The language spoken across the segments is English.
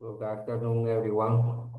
Good afternoon, everyone.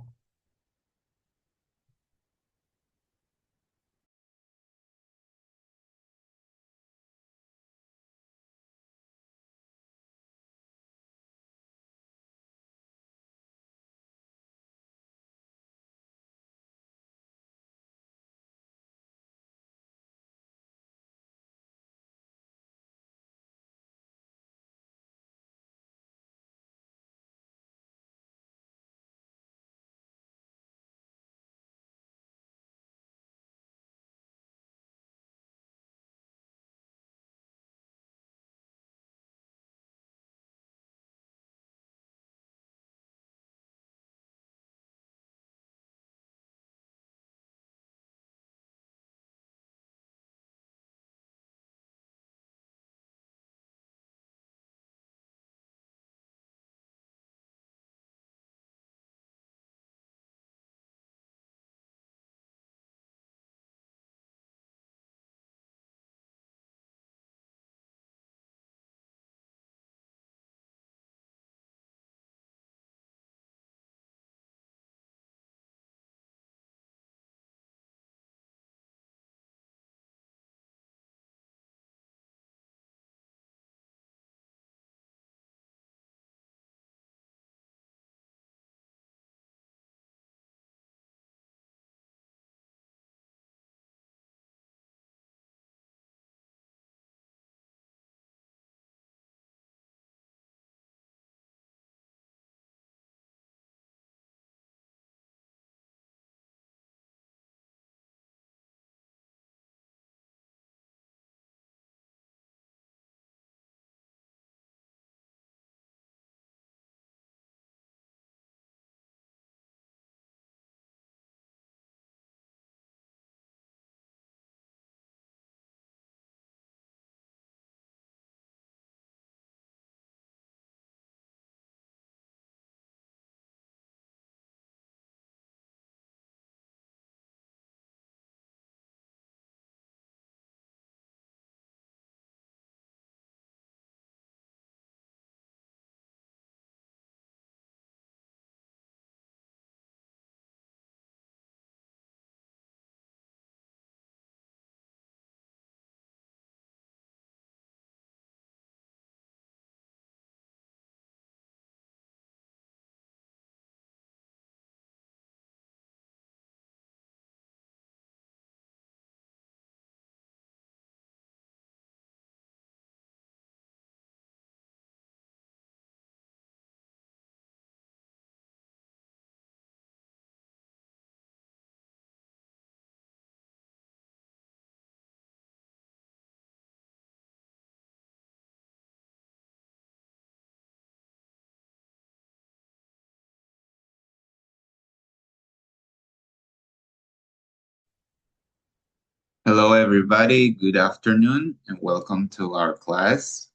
Hello, everybody. Good afternoon, and welcome to our class.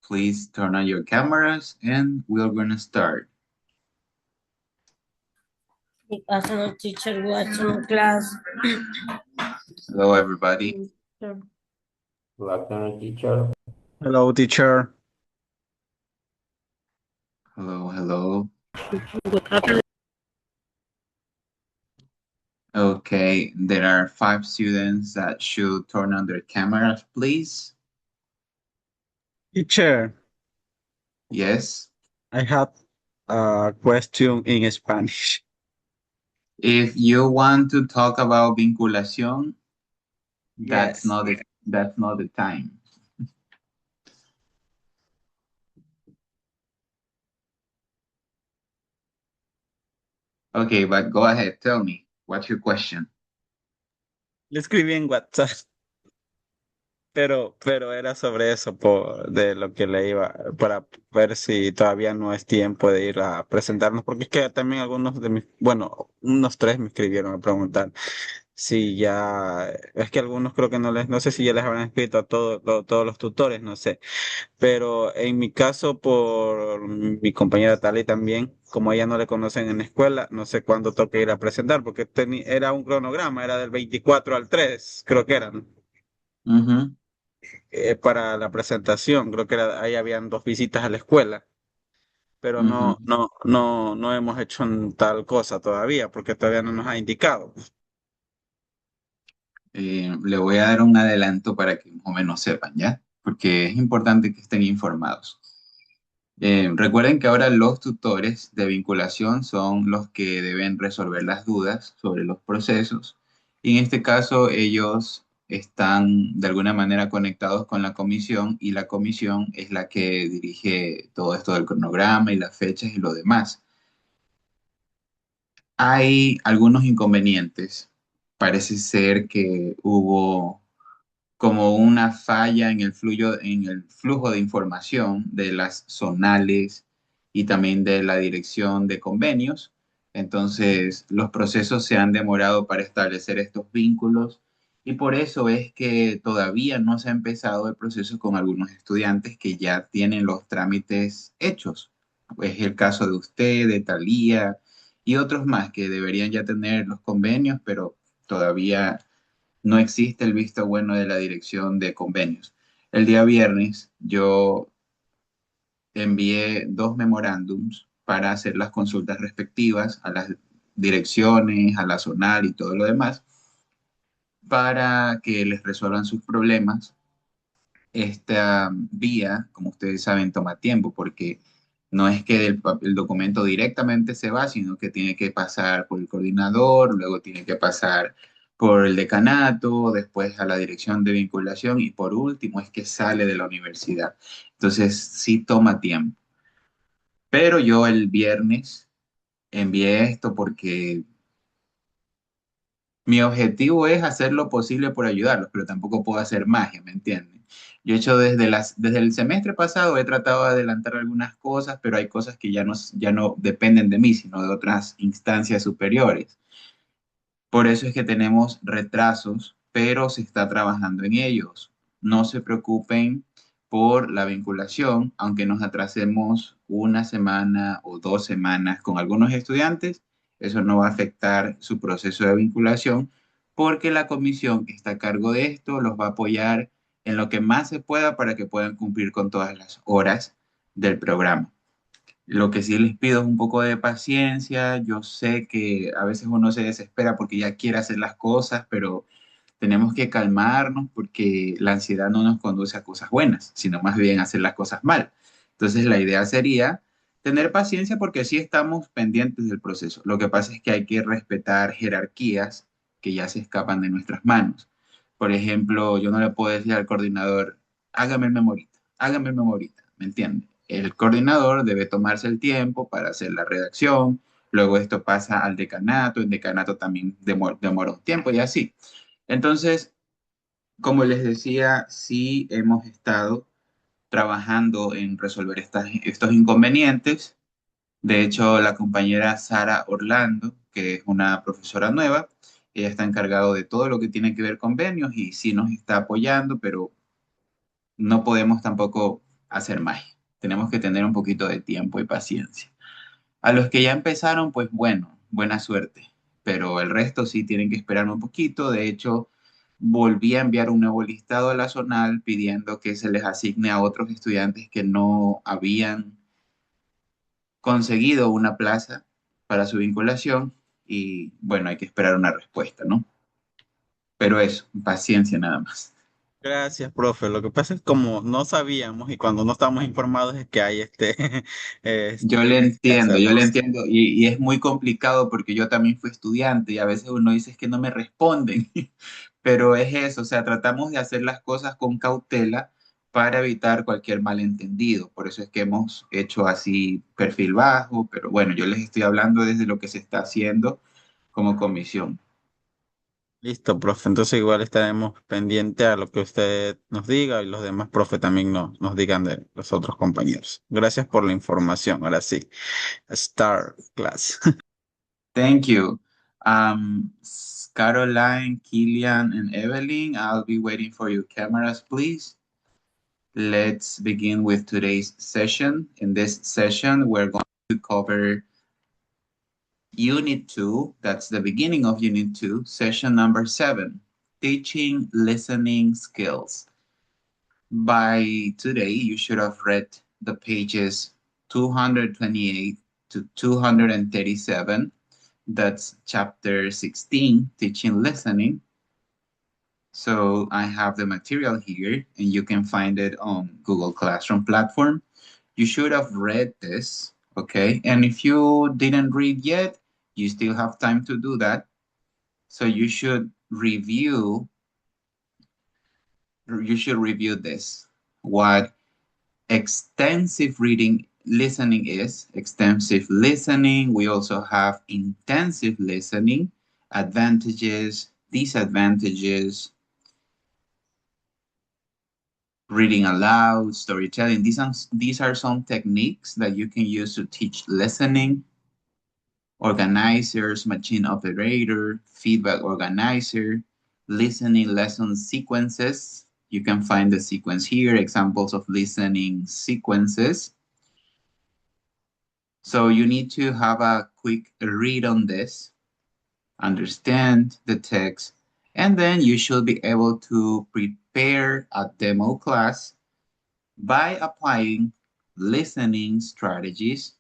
Please turn on your cameras, and we're going to start. Good afternoon, teacher. Good afternoon, class. Hello, everybody. Good afternoon, teacher. Hello, teacher. Hello, hello. Good afternoon. Okay, there are 5 students that should turn on their cameras, please. Teacher, Yes. I have a question in Spanish. If you want to talk about vinculación, that's Yes. not the time. Okay, but go ahead. Tell me, what's your question? Le escribí en WhatsApp, pero era sobre eso, de lo que le iba, para ver si todavía no es tiempo de ir a presentarnos, porque es que también algunos de mis, bueno, unos tres me escribieron a preguntar si ya, es que algunos creo que no sé si ya les habrán escrito a todos los tutores, no sé. Pero en mi caso, por mi compañera Tali también, como a ella no le conocen en la escuela, no sé cuándo toca ir a presentar, porque era un cronograma, era del 24 al 3 creo que eran, Ujú. para la presentación, creo que ahí habían dos visitas a la escuela. pero Ujú. no hemos hecho tal cosa todavía, porque todavía no nos ha indicado. Le voy a dar un adelanto para que más o menos sepan, ¿ya? Porque es importante que estén informados. Recuerden que ahora los tutores de vinculación son los que deben resolver las dudas sobre los procesos. Y en este caso, ellos están de alguna manera conectados con la comisión y la comisión es la que dirige todo esto del cronograma y las fechas y lo demás. Hay algunos inconvenientes. Parece ser que hubo como una falla en el flujo de información de las zonales y también de la dirección de convenios. Entonces, los procesos se han demorado para establecer estos vínculos y por eso es que todavía no se ha empezado el proceso con algunos estudiantes que ya tienen los trámites hechos. Es el caso de usted, de Talía y otros más que deberían ya tener los convenios, pero todavía no existe el visto bueno de la dirección de convenios. El día viernes yo envié dos memorándums para hacer las consultas respectivas a las direcciones, a la zonal y todo lo demás, para que les resuelvan sus problemas. Esta vía, como ustedes saben, toma tiempo porque no es que el documento directamente se va, sino que tiene que pasar por el coordinador, luego tiene que pasar por el decanato, después a la dirección de vinculación y por último es que sale de la universidad. Entonces sí toma tiempo. Pero yo el viernes envié esto porque mi objetivo es hacer lo posible por ayudarlos, pero tampoco puedo hacer magia, ¿me entienden? Yo he hecho desde el semestre pasado, he tratado de adelantar algunas cosas, pero hay cosas que ya no dependen de mí, sino de otras instancias superiores. Por eso es que tenemos retrasos, pero se está trabajando en ellos. No se preocupen por la vinculación, aunque nos atrasemos una semana o 2 semanas con algunos estudiantes, eso no va a afectar su proceso de vinculación porque la comisión que está a cargo de esto los va a apoyar en lo que más se pueda para que puedan cumplir con todas las horas del programa. Lo que sí les pido es un poco de paciencia. Yo sé que a veces uno se desespera porque ya quiere hacer las cosas, pero tenemos que calmarnos porque la ansiedad no nos conduce a cosas buenas, sino más bien a hacer las cosas mal. Entonces la idea sería tener paciencia porque sí estamos pendientes del proceso. Lo que pasa es que hay que respetar jerarquías que ya se escapan de nuestras manos. Por ejemplo, yo no le puedo decir al coordinador, hágame el memorita, ¿me entiende? El coordinador debe tomarse el tiempo para hacer la redacción, luego esto pasa al decanato, el decanato también demora un tiempo y así. Entonces, como les decía, sí hemos estado trabajando en resolver estos inconvenientes. De hecho, la compañera Sara Orlando, que es una profesora nueva, ella está encargado de todo lo que tiene que ver con convenios y sí nos está apoyando, pero no podemos tampoco hacer magia. Tenemos que tener un poquito de tiempo y paciencia. A los que ya empezaron, pues bueno, buena suerte. Pero el resto sí tienen que esperar un poquito. De hecho, volví a enviar un nuevo listado a la zonal pidiendo que se les asigne a otros estudiantes que no habían conseguido una plaza para su vinculación. Y bueno, hay que esperar una respuesta, ¿no? Pero eso, paciencia nada más. Gracias, profe. Lo que pasa es que como no sabíamos y cuando no estamos informados es que hay que Yo le hacerlo. entiendo y es muy complicado porque yo también fui estudiante y a veces uno dice es que no me responden, pero es eso, o sea, tratamos de hacer las cosas con cautela para evitar cualquier malentendido. Por eso es que hemos hecho así perfil bajo, pero bueno, yo les estoy hablando desde lo que se está haciendo como comisión. Listo, profe. Entonces igual estaremos pendientes a lo que usted nos diga y los demás profe también nos digan de los otros compañeros. Gracias por la información. Ahora sí, Star Class. Thank you. Caroline, Killian, and Evelyn, I'll be waiting for your cameras, please. Let's begin with today's session. In this session, we're going to cover Unit 2. That's the beginning of Unit 2, session number 7, Teaching Listening Skills. By today, you should have read the pages 228 to 237. That's chapter 16, teaching listening. So I have the material here, and you can find it on Google Classroom platform. You should have read this, okay? And if you didn't read yet, you still have time to do that. So you should review this. What extensive listening is. Extensive listening. We also have intensive listening, advantages, disadvantages, reading aloud, storytelling. These are some techniques that you can use to teach listening. Organizers, machine operator, feedback organizer, listening lesson sequences. You can find the sequence here, examples of listening sequences. So you need to have a quick read on this, understand the text, and then you should be able to prepare a demo class by applying listening strategies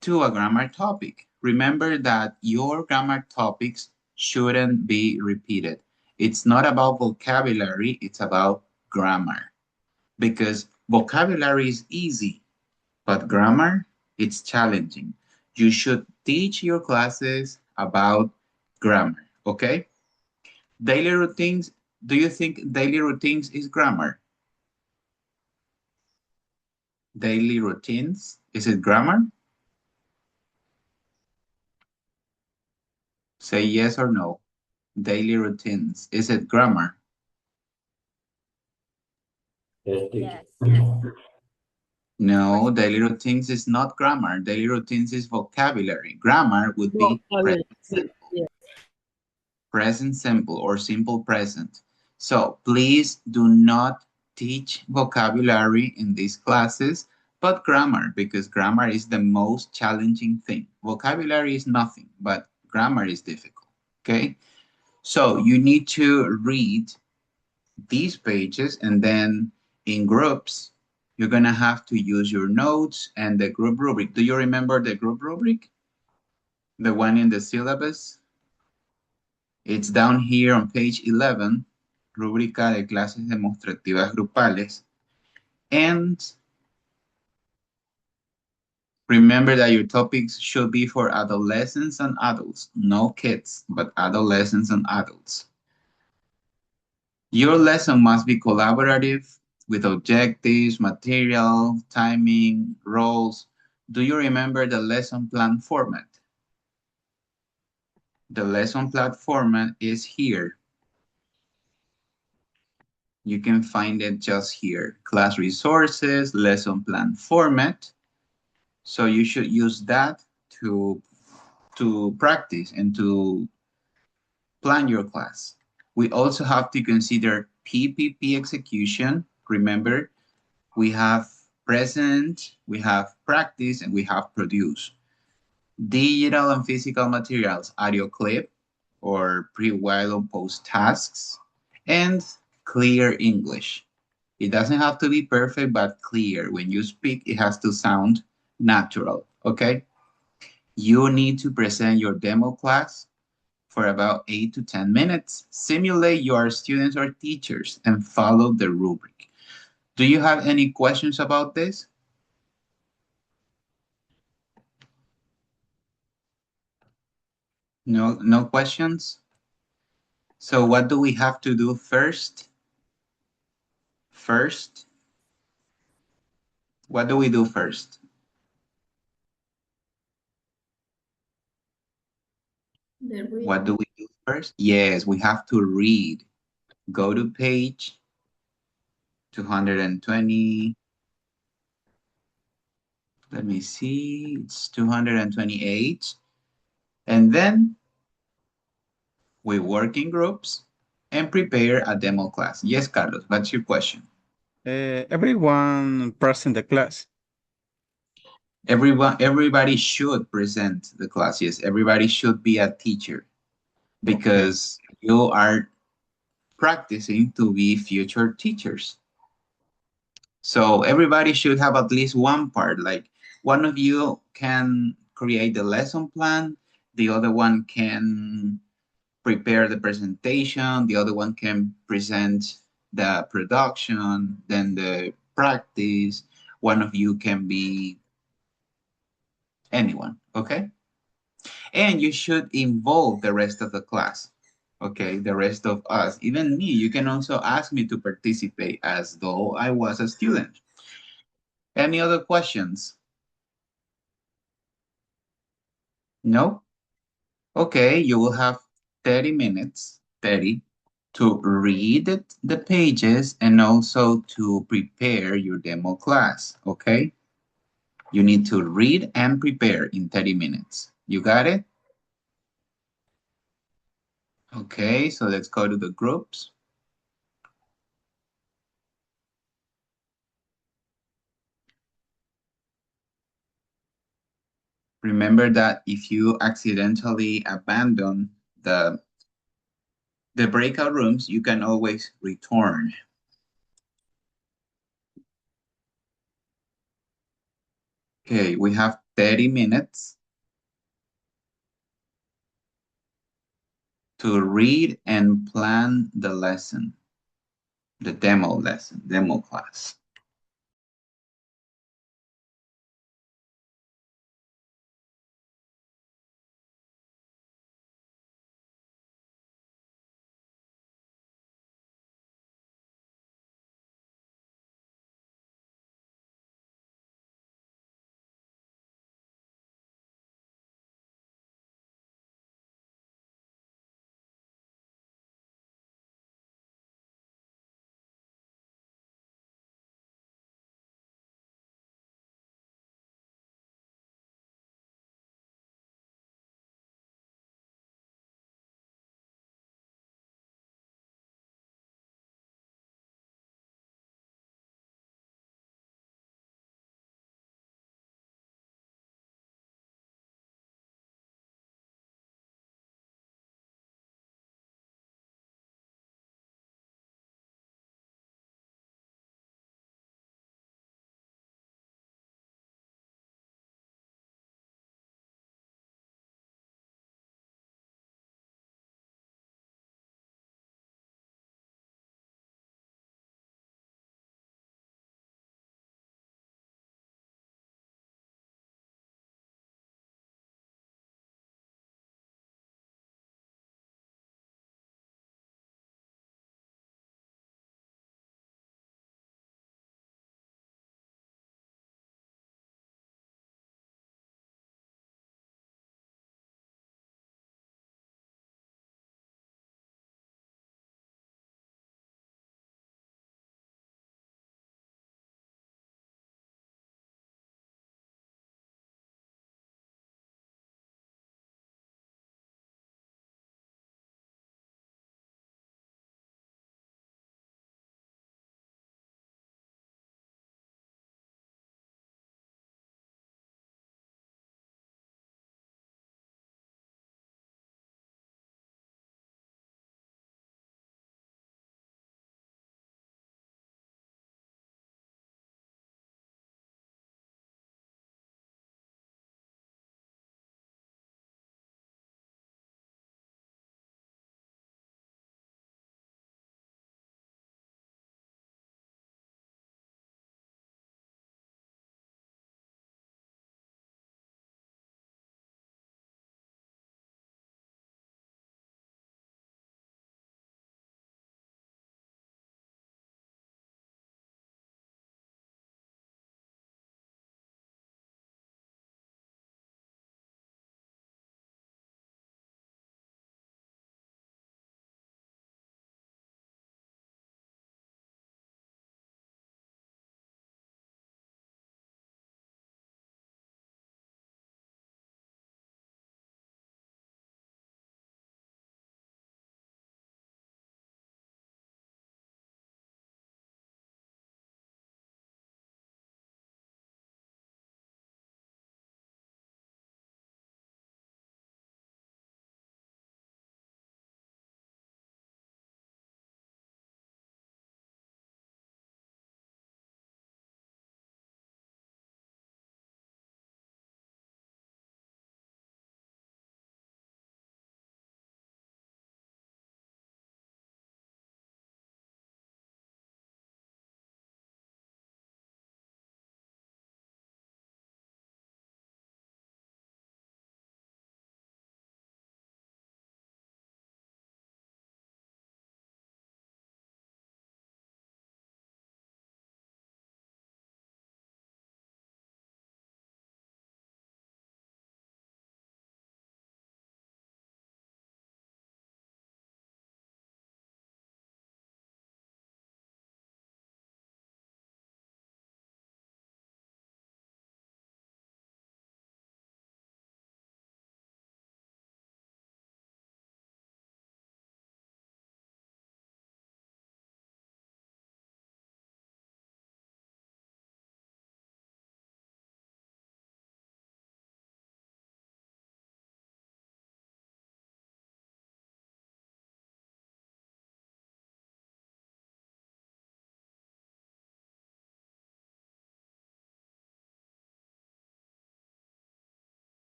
to a grammar topic. Remember that your grammar topics shouldn't be repeated. It's not about vocabulary, it's about grammar. Because vocabulary is easy, but grammar, it's challenging. You should teach your classes about grammar, okay? Daily routines, do you think daily routines is grammar? Daily routines, is it grammar? Say yes or no. Daily routines, is it grammar? Yes, teacher. No, daily routines is not grammar. Daily routines is vocabulary. Grammar would be present simple. Yeah. Present simple or simple present. So please do not teach vocabulary in these classes, but grammar, because grammar is the most challenging thing. Vocabulary is nothing, but grammar is difficult, okay? So you need to read these pages, and then in groups, you're gonna have to use your notes and the group rubric. Do you remember the group rubric? The one in the syllabus? It's down here on page 11, rúbrica de clases demostrativas grupales. And remember that your topics should be for adolescents and adults, no kids, but adolescents and adults. Your lesson must be collaborative with objectives, material, timing, roles. Do you remember the lesson plan format? The lesson plan format is here. You can find it just here. Class resources, lesson plan format. So you should use that to practice and to plan your class. We also have to consider PPP execution. Remember, we have present, we have practice, and we have produce. Digital and physical materials, audio clip or pre-while on post tasks, and clear English. It doesn't have to be perfect, but clear. When you speak, it has to sound natural, okay? You need to present your demo class for about 8 to 10 minutes. Simulate your students or teachers and follow the rubric. Do you have any questions about this? No questions? So what do we have to do first? What do we do first? What do we do first? Yes, we have to read. Go to page 220. Let me see, it's 228. And then we work in groups and prepare a demo class. Yes, Carlos, what's your question? Everyone present the class. Everybody should present the class. Yes, everybody should be a teacher because you are practicing to be future teachers. So everybody should have at least one part. Like one of you can create the lesson plan, the other one can prepare the presentation, the other one can present the production, then the practice. One of you can be anyone, okay? And you should involve the rest of the class, okay? The rest of us, even me. You can also ask me to participate as though I was a student. Any other questions? No? Okay, you will have 30 minutes, 30, to read the pages and also to prepare your demo class, okay? You need to read and prepare in 30 minutes. You got it? Okay, so let's go to the groups. Remember that if you accidentally abandon the breakout rooms, you can always return. Okay, we have 30 minutes to read and plan the lesson, the demo lesson, demo class.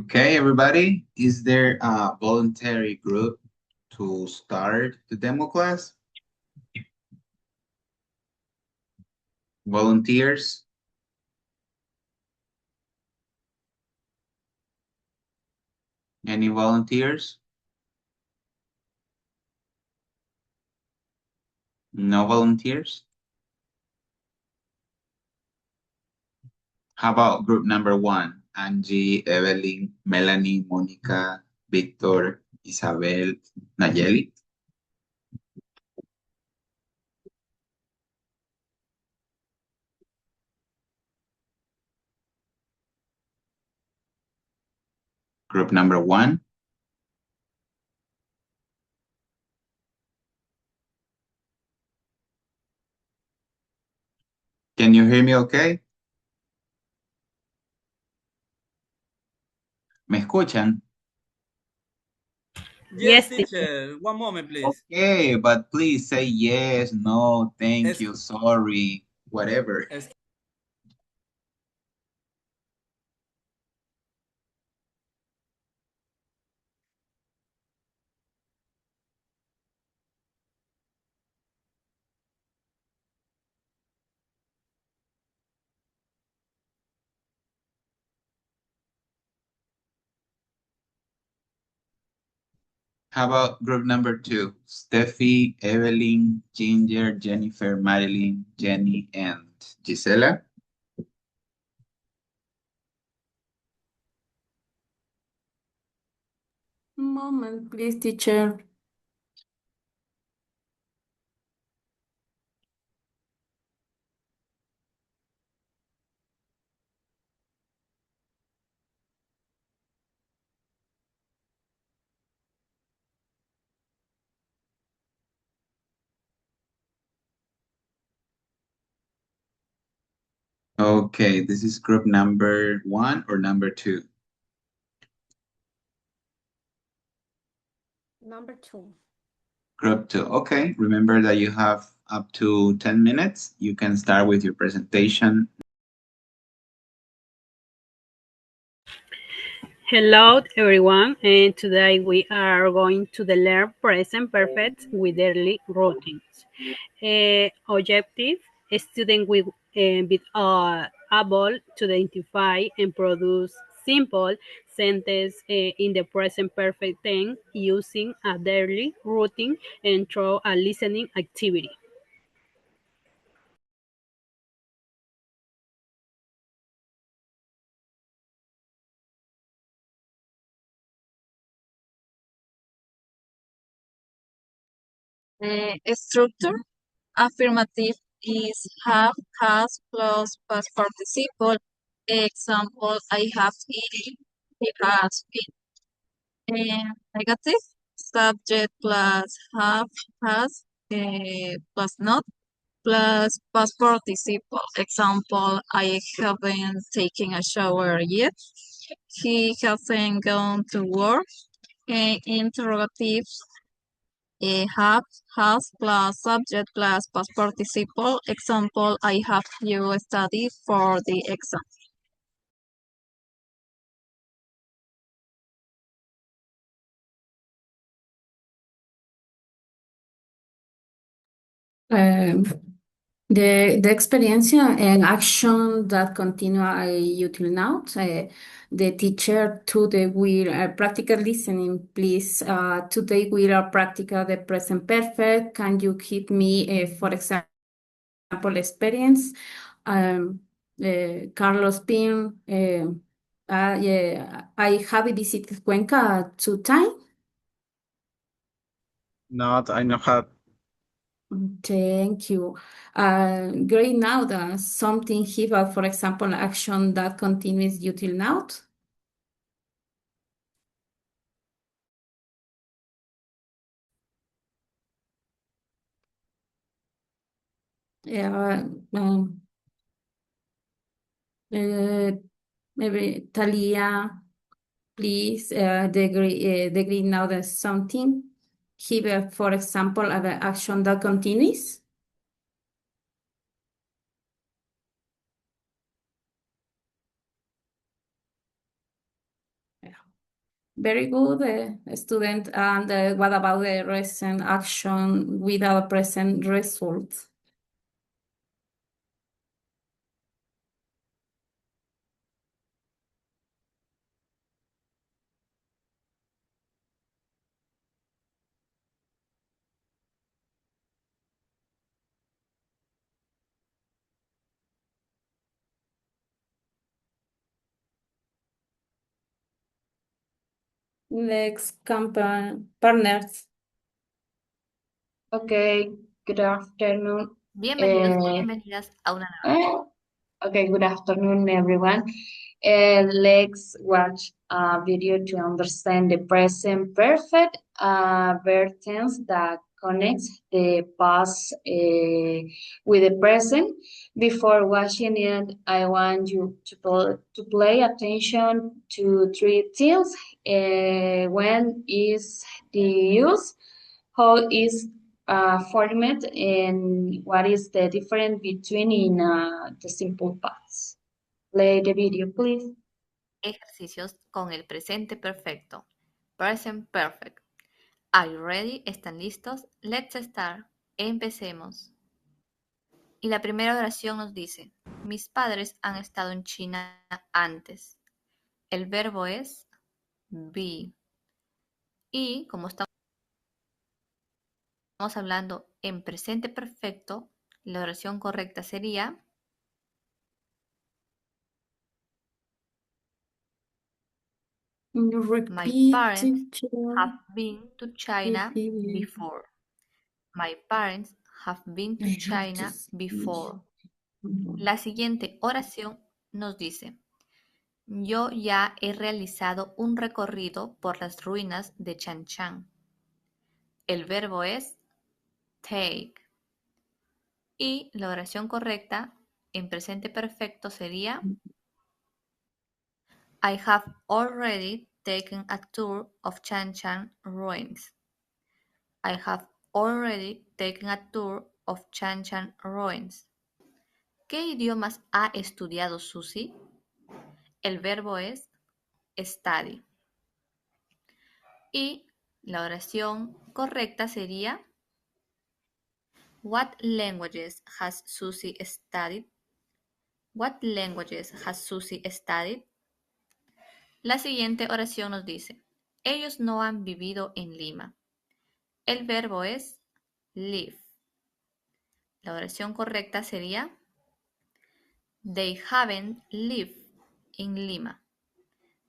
Okay, everybody, is there a voluntary group to start the demo class? Volunteers? Any volunteers? No volunteers? How about group number 1? Angie, Evelyn, Melanie, Monica, Victor, Isabel, Nayeli? Group number 1? Can you hear me okay? ¿Me escuchan? Yes, Yes, teacher. One moment, please. Okay, but please say yes, no, thank you, sorry, whatever. How about group number 2? Steffi, Evelyn, Ginger, Jennifer, Madeline, Jenny, and Gisela? Moment, please, teacher. Okay, this is group number 1 or number 2? Number 2. Group 2, okay. Remember that you have up to 10 minutes. You can start with your presentation. Hello everyone, and today we are going to learn present perfect with daily routines. Objective: a student will be able to identify and produce simple sentences in the present perfect tense using a daily routine and through a listening activity. Structure affirmative is have, has, plus past participle. Example, I have eaten, he has been. Negative, subject plus have, has, plus not, plus past participle. Example, I haven't taken a shower yet. He hasn't gone to work. Interrogative, have, has plus subject plus past participle. Example, I have you study for the exam. Um, the experience and action that continue until now. The teacher today we are practical listening. Please, today we are practical the present perfect. Can you give me, for example, experience? Carlos Pim. Yeah, I have visited Cuenca 2 times. Not, I know how. Thank you. Great now that something here, for example, action that continues until now. Yeah, uh, maybe Talia, please, the green now that something here, for example, the action that continues. Very good, student. And what about the recent action without present result? Next, partners. Okay, good afternoon. Bienvenidos y bienvenidas a una nueva. Okay, good afternoon, everyone. Let's watch a video to understand the present perfect verb tense that connects the past with the present. Before watching it, I want you to play attention to three things. When is the use? How is format and what is the difference between in the simple past. Play the video, please. Ejercicios con el presente perfecto. Present perfect. Are you ready? ¿Están listos? Let's start. Empecemos. Y la primera oración nos dice, mis padres han estado en China antes. El verbo es be. Y como estamos hablando en presente perfecto, la oración correcta sería my parents have been to China before. My parents have been to China before. La siguiente oración nos dice, yo ya he realizado un recorrido por las ruinas de Chan Chan. El verbo es take. Y la oración correcta en presente perfecto sería I have already taken a tour of Chan Chan ruins. I have already taken a tour of Chan Chan ruins. ¿Qué idiomas ha estudiado Susie? El verbo es study. Y la oración correcta sería What languages has Susie studied? What languages has Susie studied? La siguiente oración nos dice, ellos no han vivido en Lima. El verbo es live. La oración correcta sería They haven't lived in Lima.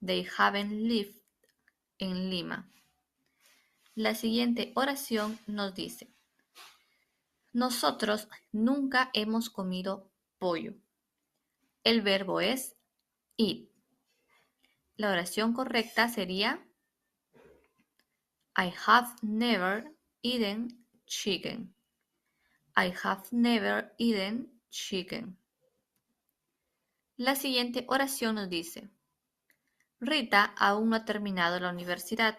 They haven't lived in Lima. La siguiente oración nos dice, nosotros nunca hemos comido pollo. El verbo es eat. La oración correcta sería I have never eaten chicken. I have never eaten chicken. La siguiente oración nos dice, Rita aún no ha terminado la universidad.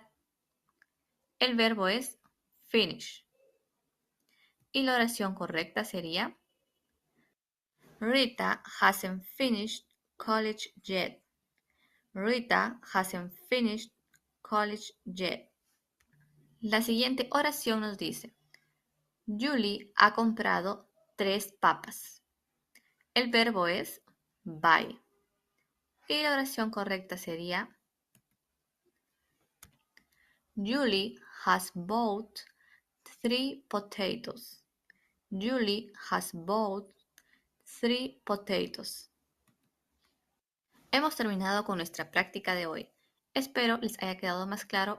El verbo es finish. Y la oración correcta sería, Rita hasn't finished college yet. Rita hasn't finished college yet. La siguiente oración nos dice, Julie ha comprado 3 papas. El verbo es buy. Y la oración correcta sería, Julie has bought 3 potatoes. Julie has bought 3 potatoes. Hemos terminado con nuestra práctica de hoy. Espero les haya quedado más claro.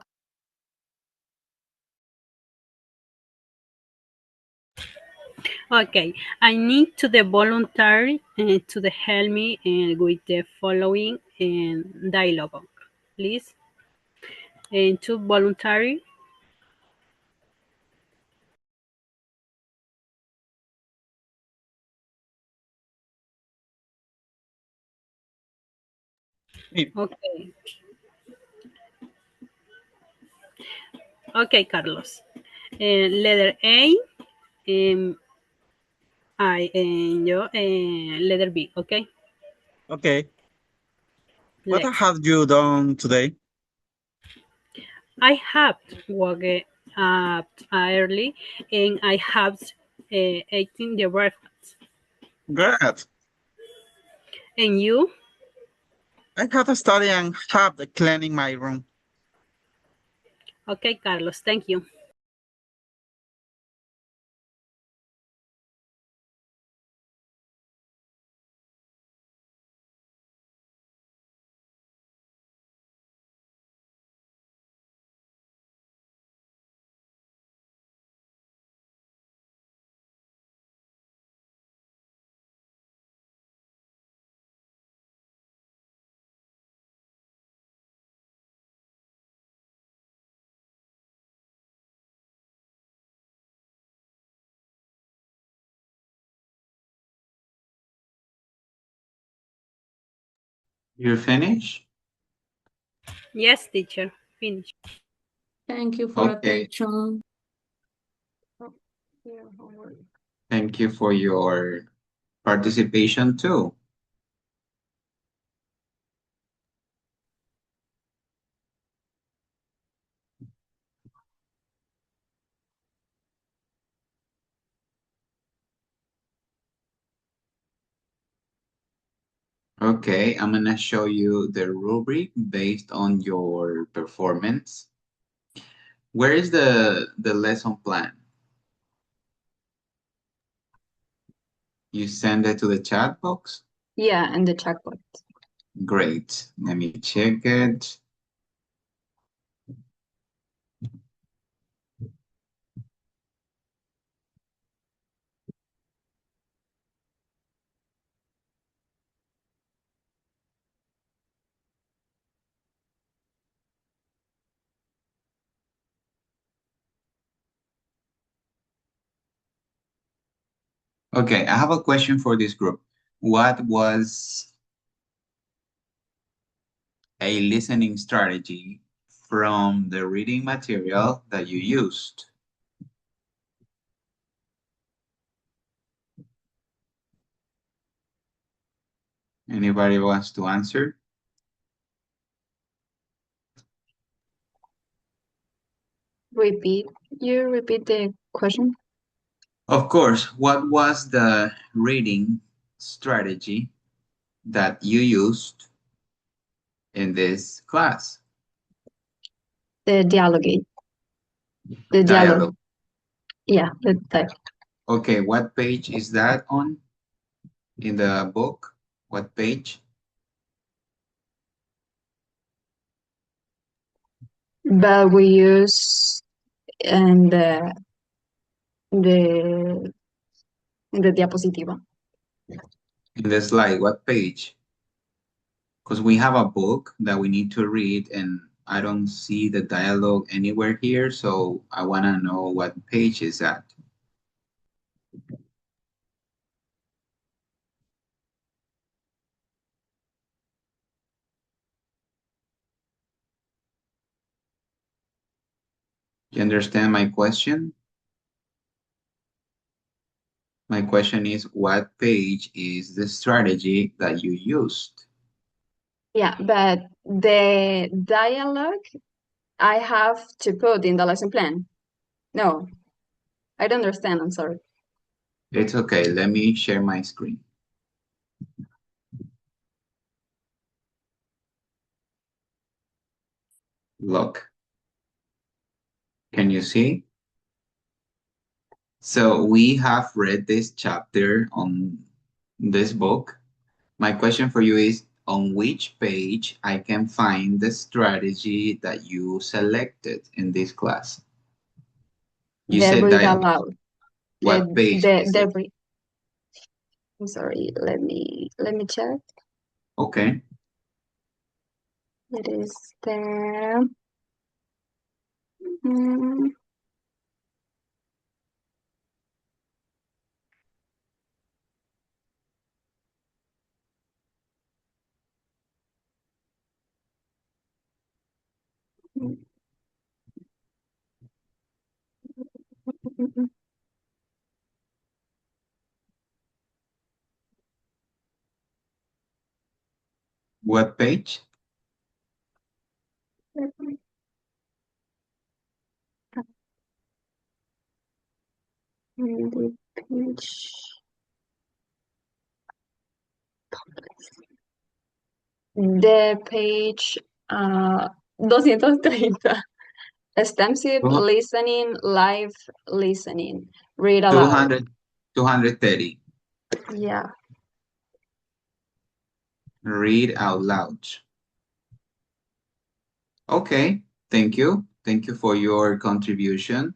Okay, I need to the voluntary to the help me with the following dialogue, please. To voluntary. Sí. Okay. Okay, Carlos. Letter A. Letter B, okay? Okay. What have you done today? I have woke up early and I have eaten the breakfast. Good. And you? I have to study and have the cleaning my room. Okay, Carlos, thank you. You're finished? Yes, teacher, finish. Thank you for Okay. attention. Thank you for your participation too. Okay, I'm gonna show you the rubric based on your performance. Where is the lesson plan? You send it to the chat box? Yeah, and the chatbot. Great. Let me check it. Okay, I have a question for this group. What was a listening strategy from the reading material that you used? Anybody wants to answer? You repeat the question? Of course, what was the reading strategy that you used in this class? The dialogue. The dialogue. Dialogue. Yeah, the dialogue. Okay, what page is that on in the book? What page? But we use in the in the diapositiva. In the slide, what page? Because we have a book that we need to read and I don't see the dialogue anywhere here, so I want to know what page is that. You understand my question? My question is, what page is the strategy that you used? Yeah, but the dialogue I have to put in the lesson plan. No, I don't understand. I'm sorry. It's okay. Let me share my screen. Look. Can you see? So we have read this chapter on this book. My question for you is, on which page I can find the strategy that you selected in this class? You The said read dialogue. aloud. What page is it? I'm sorry. Let me check. Okay. It is the mm, What page? the page. The page 230. Extensive Two- listening, live listening. Read aloud. 200, 230. Yeah. Read out loud. Okay, thank you. Thank you for your contribution.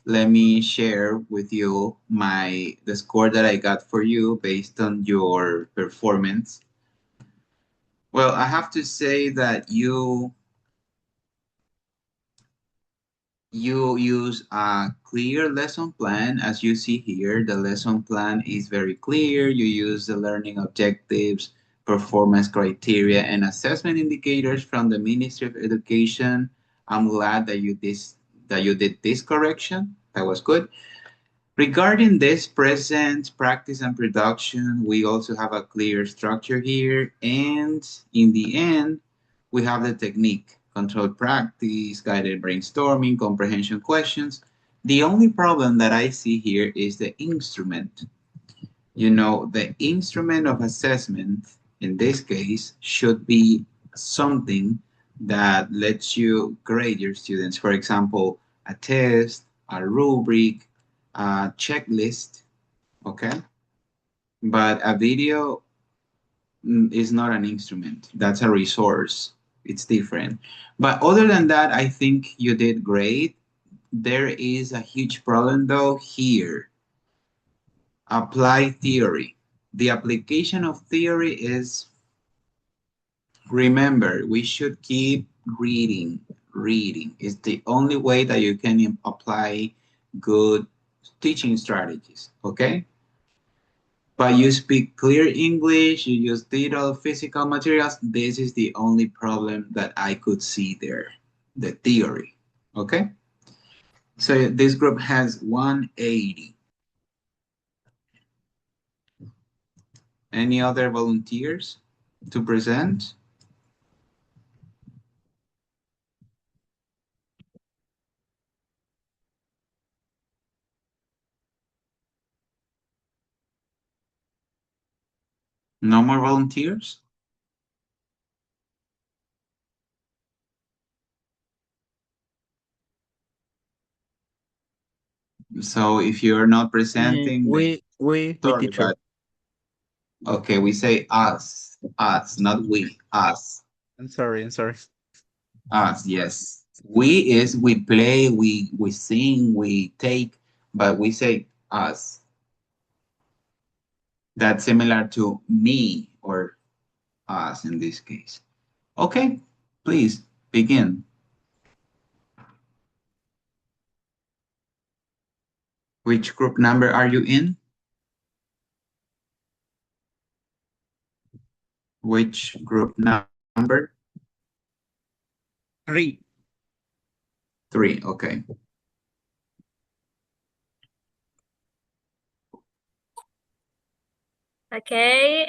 Let me share with you the score that I got for you based on your performance. Well, I have to say that you use a clear lesson plan. As you see here, the lesson plan is very clear. You use the learning objectives, performance criteria, and assessment indicators from the Ministry of Education. I'm glad that you did this correction. That was good. Regarding this present, practice, and production, we also have a clear structure here. And in the end, we have the technique, controlled practice, guided brainstorming, comprehension questions. The only problem that I see here is the instrument. The instrument of assessment in this case should be something that lets you grade your students. For example, a test, a rubric, a checklist, okay? But a video is not an instrument. That's a resource. It's different. But other than that, I think you did great. There is a huge problem though here. Apply theory. The application of theory is, remember, we should keep reading. Reading is the only way that you can apply good teaching strategies, okay? But you speak clear English, you use digital physical materials. This is the only problem that I could see there, the theory, okay? So this group has 180. Any other volunteers to present? No more volunteers? So if you're not presenting, then We sorry, teacher. but okay, we say us, not we, us. I'm sorry, I'm sorry. Us, yes. We is we play, we sing, we take, but we say us. That's similar to me or us in this case. Okay, please begin. Which group number are you in? Which group number? 3. 3, okay. Okay,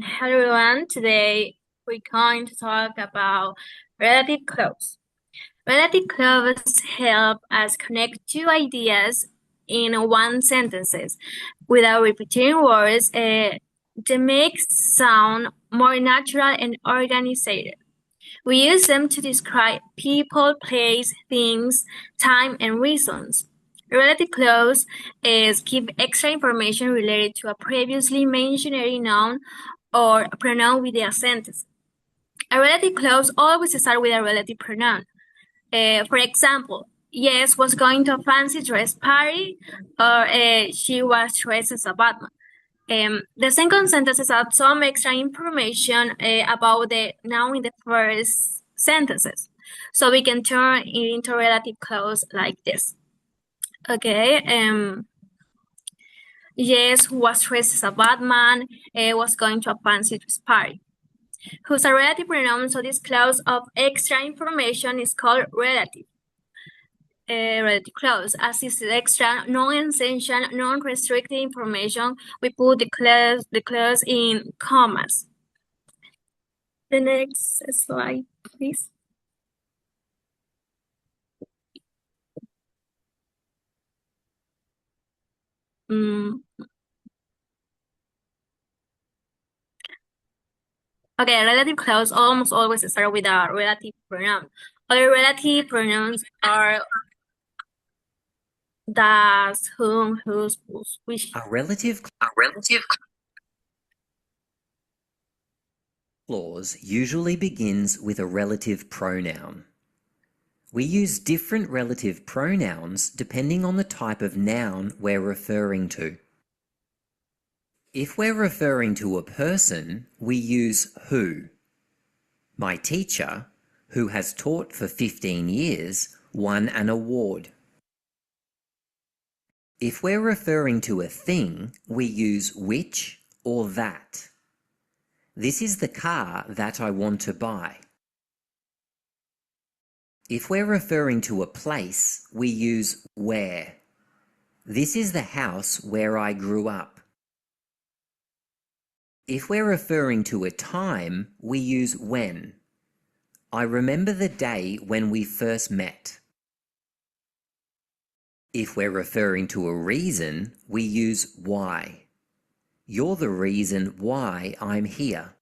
hello everyone. Today we're going to talk about relative clause. Relative clauses help us connect two ideas in one sentences without repeating words. They make sound more natural and organized. We use them to describe people, place, things, time, and reasons. A relative clause is give extra information related to a previously mentioned noun or pronoun with the sentence. A relative clause always starts with a relative pronoun. For example, Yes was going to a fancy dress party, or she was dressed as a Batman. The second sentence adds some extra information about the noun in the first sentences. So we can turn it into relative clause like this. Okay. Yes was dressed as a Batman, was going to a fancy dress party. Whose a relative pronoun, so this clause of extra information is called relative. Relative clause. As is extra, non-essential, non-restricted information, we put the clause in commas. The next slide, please. Okay, relative clause almost always start with a relative pronoun. Other relative pronouns are das, whom, whose, which. A relative clause usually begins with a relative pronoun. We use different relative pronouns depending on the type of noun we're referring to. If we're referring to a person, we use who. My teacher, who has taught for 15 years, won an award. If we're referring to a thing, we use which or that. This is the car that I want to buy. If we're referring to a place, we use where. This is the house where I grew up. If we're referring to a time, we use when. I remember the day when we first met. If we're referring to a reason, we use why. You're the reason why I'm here.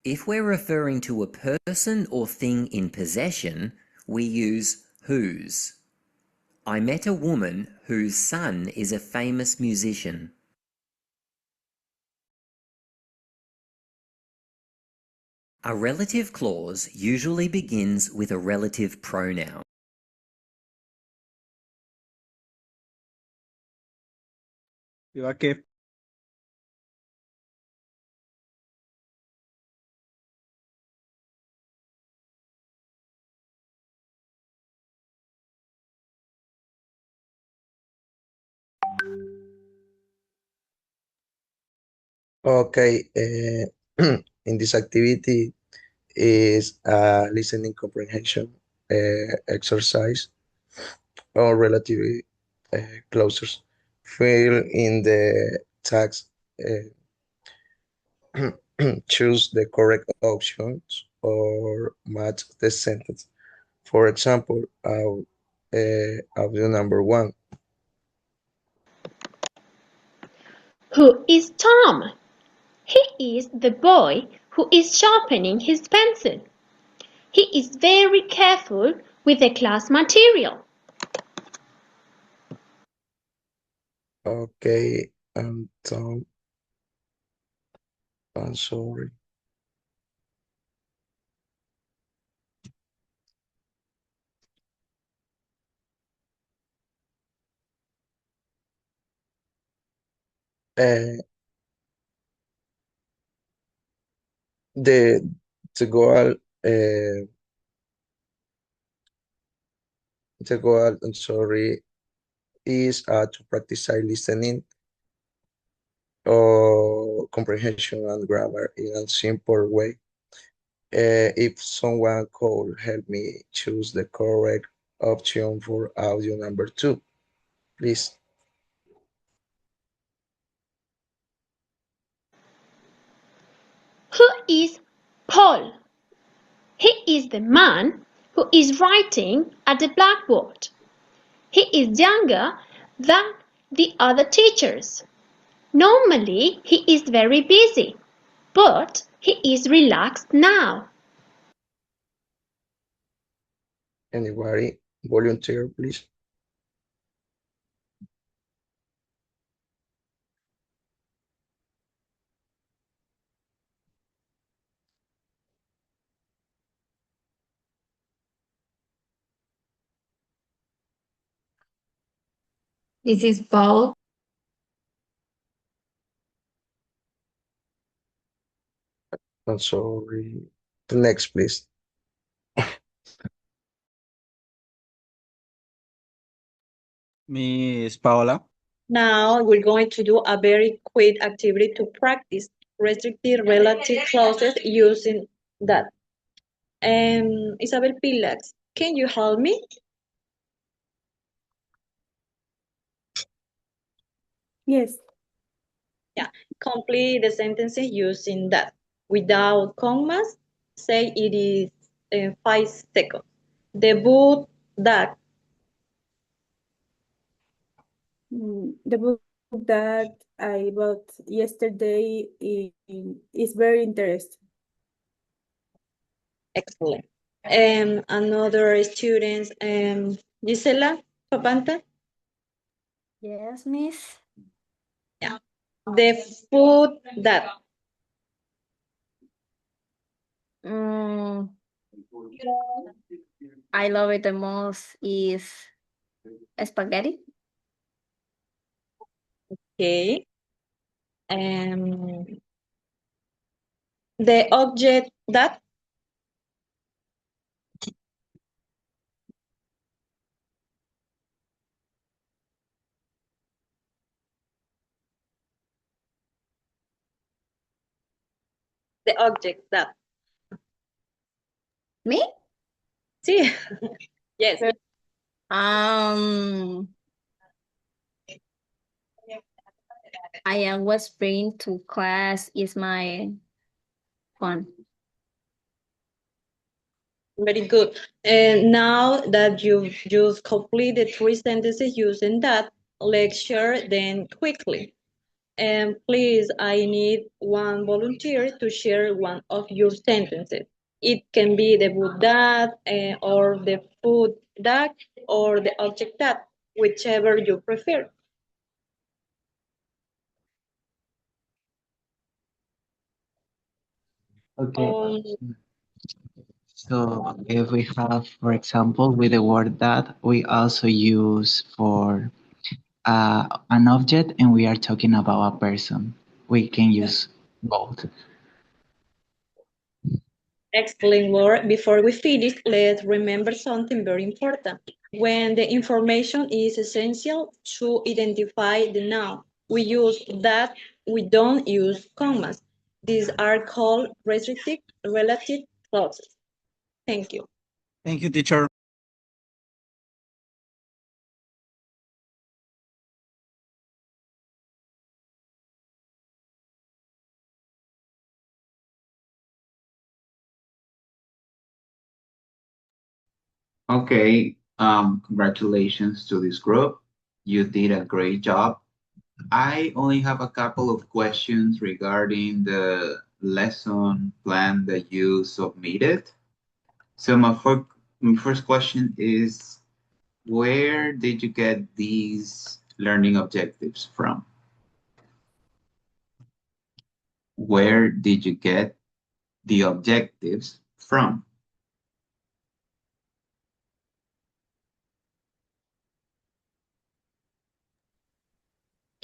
If we're referring to a person or thing in possession, we use whose. I met a woman whose son is a famous musician. A relative clause usually begins with a relative pronoun. Yo aquí. Okay, in this activity is a listening comprehension exercise or relative clauses. Fill in the tags, choose the correct options or match the sentence. For example, option number 1. Who is Tom? He is the boy who is sharpening his pencil. He is very careful with the class material. Okay, Tom, I'm sorry. Uh, the goal I'm sorry, is to practice listening or comprehension and grammar in a simple way. If someone could help me choose the correct option for audio number 2, please. Who is Paul? He is the man who is writing at the blackboard. He is younger than the other teachers. Normally, he is very busy, but he is relaxed now. Anybody volunteer, please? This is Paul. I'm sorry. The next, please. Miss Paola. Now we're going to do a very quick activity to practice restrictive relative clauses using that. Isabel Pilax, can you help me? Yes. Yeah, complete the sentences using that. Without commas, say it is 5 seconds. The book that. The book that I bought yesterday is very interesting. Excellent. Another student, Gisela Papanta. Yes, Miss. Yeah. The food that Mm, I love it the most is spaghetti. okay. The object that the object that. Me? Sí. Yes. I am was bring to class is my fun. Very good. And now that you've completed 3 sentences using that, let's share them quickly. And please, I need one volunteer to share one of your sentences. It can be the book that, or the food that, or the object that, whichever you prefer. Okay. So if we have, for example, with the word that, we also use for an object and we are talking about a person. We can use both. Excellent, Laura. Before we finish, let's remember something very important. When the information is essential to identify the noun, we use that, we don't use commas. These are called restrictive relative clauses. Thank you. Thank you, teacher. Okay, congratulations to this group. You did a great job. I only have a couple of questions regarding the lesson plan that you submitted. So my first question is, where did you get these learning objectives from? Where did you get the objectives from?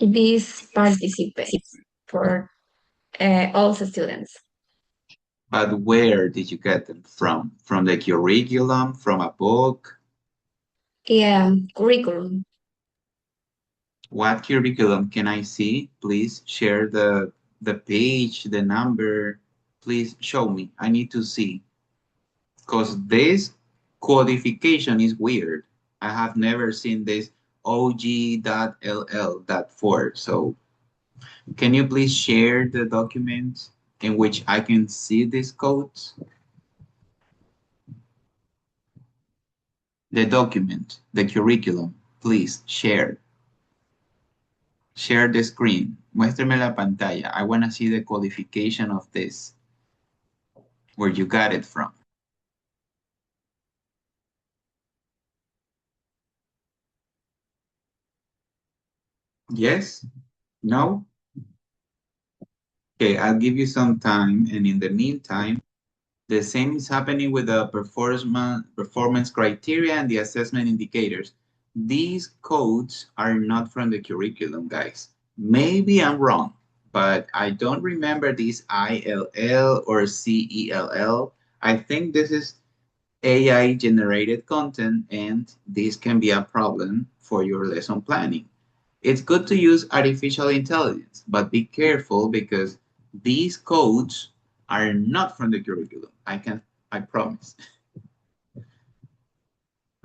This participates for all the students. But where did you get them from? From the curriculum, from a book? Yeah, curriculum. What curriculum can I see? Please share the page, the number. Please show me. I need to see. Because this codification is weird. I have never seen this og.ll.4. So can you please share the document in which I can see these codes? The document, the curriculum, please share. Share the screen. Muéstrame la pantalla. I want to see the codification of this, where you got it from. Yes? No? Okay, I'll give you some time, and in the meantime, the same is happening with the performance criteria and the assessment indicators. These codes are not from the curriculum, guys. Maybe I'm wrong, but I don't remember these ILL or CELL. I think this is AI generated content, and this can be a problem for your lesson planning. It's good to use artificial intelligence, but be careful because these codes are not from the curriculum. I promise.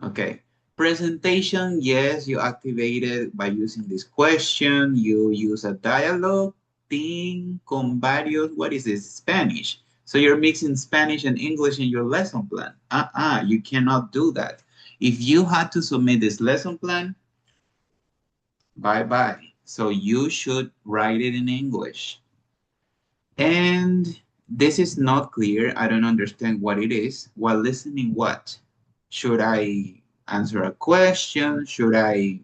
Okay. Presentation, yes, you activate it by using this question. You use a dialogue thing con varios, what is this? Spanish. So you're mixing Spanish and English in your lesson plan. You cannot do that. If you had to submit this lesson plan, Bye-bye. So you should write it in English. And this is not clear. I don't understand what it is. While listening, what? Should I answer a question? I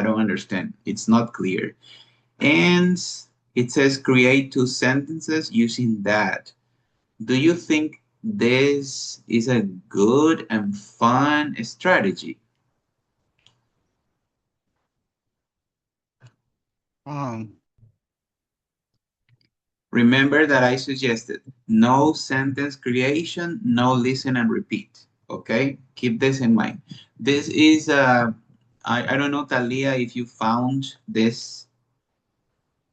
don't understand. It's not clear. And it says create 2 sentences using that. Do you think this is a good and fun strategy? Remember that I suggested no sentence creation, no listen and repeat. Okay, keep this in mind. This is, I don't know, Talia, if you found this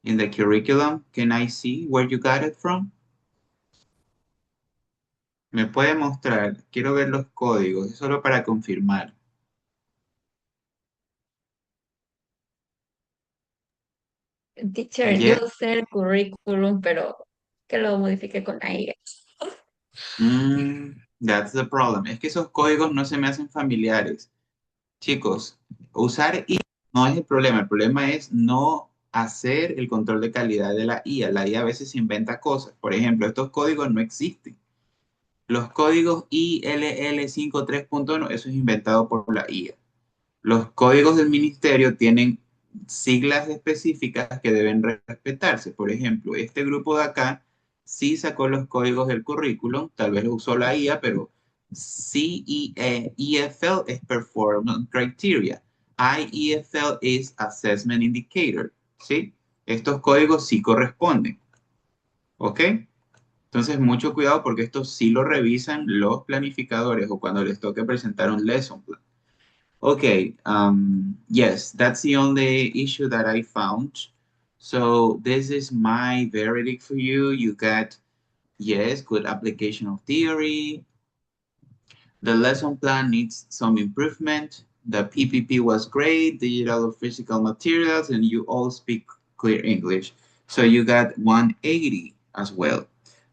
in the curriculum. Can I see where you got it from? ¿Me puede mostrar? Quiero ver los códigos, es solo para confirmar. Teacher, Yeah. yo sé el currículum, pero que lo modifique con la IA. That's the problem. Es que esos códigos no se me hacen familiares. Chicos, usar IA no es el problema es no hacer el control de calidad de la IA. La IA a veces inventa cosas. Por ejemplo, estos códigos no existen. Los códigos ILL53.1, eso es inventado por la IA. Los códigos del ministerio tienen siglas específicas que deben respetarse. Por ejemplo, este grupo de acá sí sacó los códigos del currículum, tal vez lo usó la IA, pero CEFL es Performance Criteria. IEFL es Assessment Indicator. ¿Sí? Estos códigos sí corresponden. ¿Ok? Entonces, mucho cuidado porque esto sí lo revisan los planificadores o cuando les toque presentar un lesson plan. Okay, yes, that's the only issue that I found. So this is my verdict for you. You got, yes, good application of theory. The lesson plan needs some improvement. The PPP was great, digital or physical materials, and you all speak clear English. So you got 180 as well.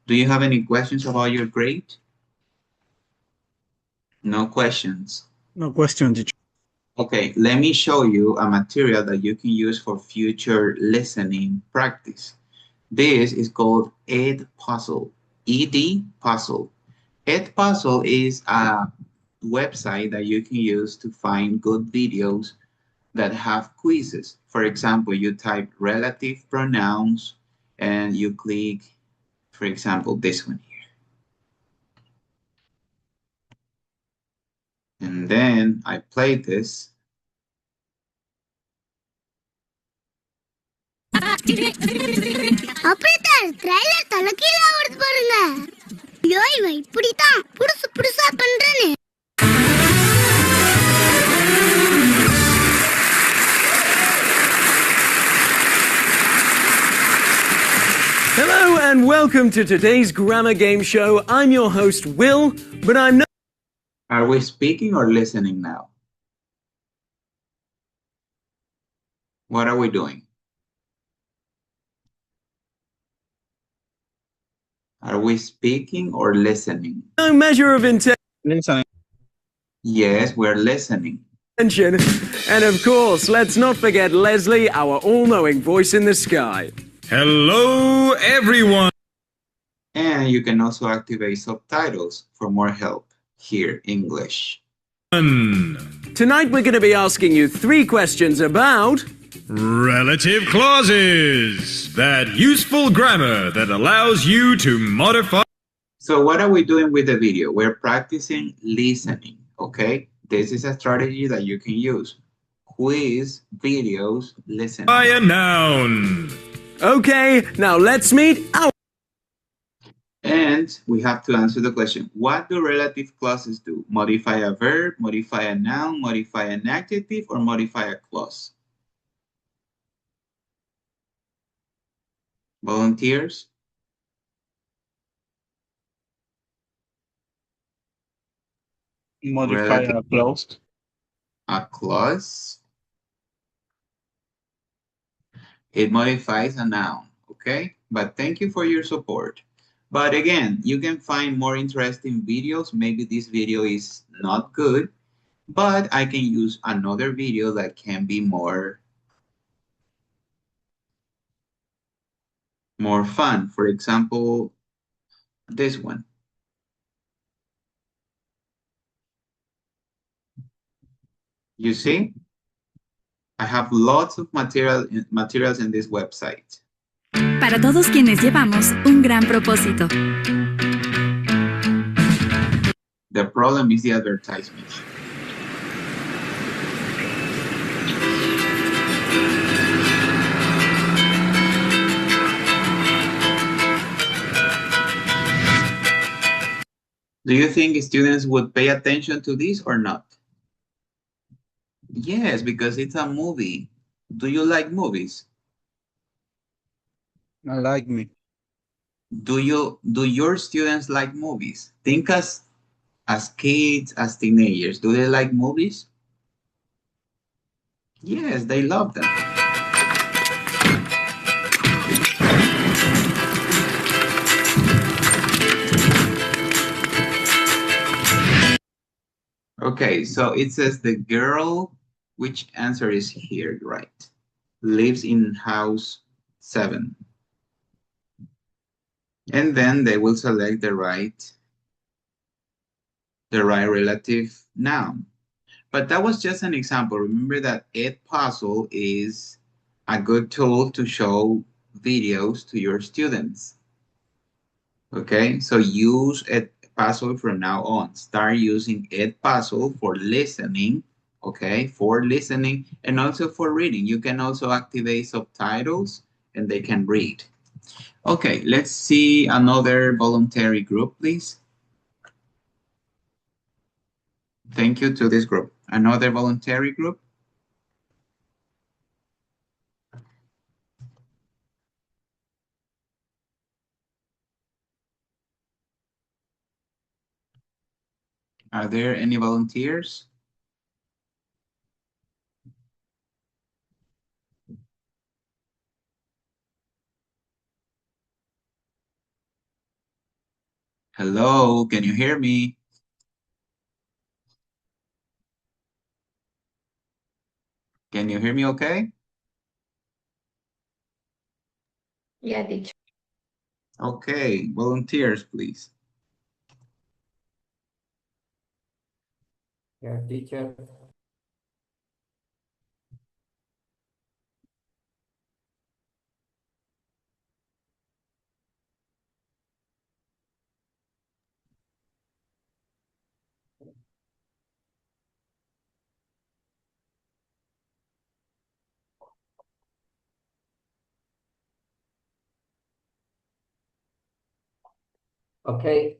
Do you have any questions about your grade? No questions. No question, teacher. Okay, let me show you a material that you can use for future listening practice. This is called Ed Puzzle, ED Puzzle. Ed Puzzle is a website that you can use to find good videos that have quizzes. For example, you type relative pronouns and you click, for example, this one here. And then I play this. Operator trailer தலைகீழ ஓடுது பாருங்க. ஐயோ இவன் இப்படிதான் புதுசு புதுசா பண்றானே. Hello and welcome to today's grammar game show. I'm your host Will, but I'm not. Are we speaking or listening now? What are we doing? Are we speaking or listening? No measure of Listening. Yes, we're listening. And of course, let's not forget Leslie, our all-knowing voice in the sky. Hello, everyone. And you can also activate subtitles for more help. Hear English. Tonight we're going to be asking you 3 questions about relative clauses. That useful grammar that allows you to modify. So what are we doing with the video? We're practicing listening, okay? This is a strategy that you can use. Quiz, videos, listening. By a noun. Okay, now let's meet our... And we have to answer the question, what do relative clauses do? Modify a verb, modify a noun, modify an adjective, or modify a clause? Volunteers? Modify a clause. A clause? It modifies a noun, okay? But thank you for your support. But again, you can find more interesting videos. Maybe this video is not good, but I can use another video that can be more more fun. For example, this one. You see? I have lots of materials in this website. Para todos quienes llevamos un gran propósito. The problem is the advertisement. Do you think students would pay attention to this or not? Yes, because it's a movie. Do you like movies? I like me. Do your students like movies? Think as kids, as teenagers. Do they like movies? Yes, they love them. Okay, so it says the girl, which answer is here, right? Lives in house 7. And then they will select the right relative noun. But that was just an example. Remember that Edpuzzle is a good tool to show videos to your students. Okay, so use Edpuzzle from now on. Start using Edpuzzle for listening, okay, for listening and also for reading. You can also activate subtitles and they can read. Okay, let's see another voluntary group, please. Thank you to this group. Another voluntary group. Are there any volunteers? Hello, can you hear me? Can you hear me okay? Yeah, teacher. Okay, volunteers, please. Yeah, teacher. Okay.